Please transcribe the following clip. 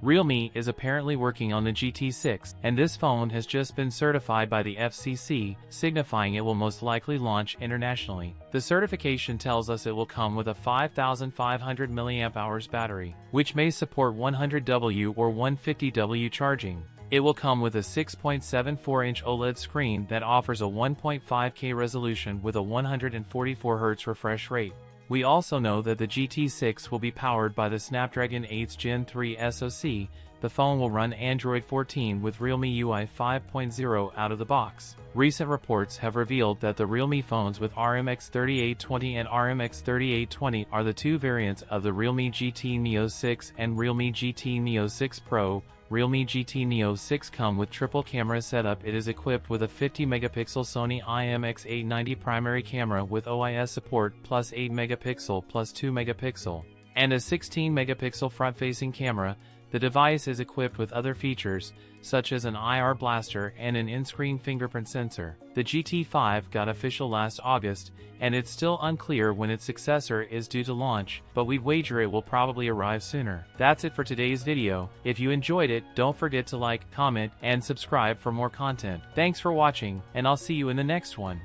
Realme is apparently working on the GT6, and this phone has just been certified by the FCC, signifying it will most likely launch internationally. The certification tells us it will come with a 5500 mAh battery, which may support 100W or 150W charging. It will come with a 6.74-inch OLED screen that offers a 1.5K resolution with a 144Hz refresh rate. We also know that the GT6 will be powered by the Snapdragon 8 Gen 3 SoC. The phone will run Android 14 with Realme UI 5.0 out of the box. Recent reports have revealed that the Realme phones with RMX3820 and RMX3820 are the two variants of the Realme GT Neo6 and Realme GT Neo6 Pro. Realme GT Neo6 come with triple camera setup. It is equipped with a 50-megapixel Sony IMX890 primary camera with OIS support plus 8-megapixel plus 2-megapixel, and a 16-megapixel front-facing camera. The device is equipped with other features, such as an IR blaster and an in-screen fingerprint sensor. The GT5 got official last August, and it's still unclear when its successor is due to launch, but we'd wager it will probably arrive sooner. That's it for today's video. If you enjoyed it, don't forget to like, comment, and subscribe for more content. Thanks for watching, and I'll see you in the next one.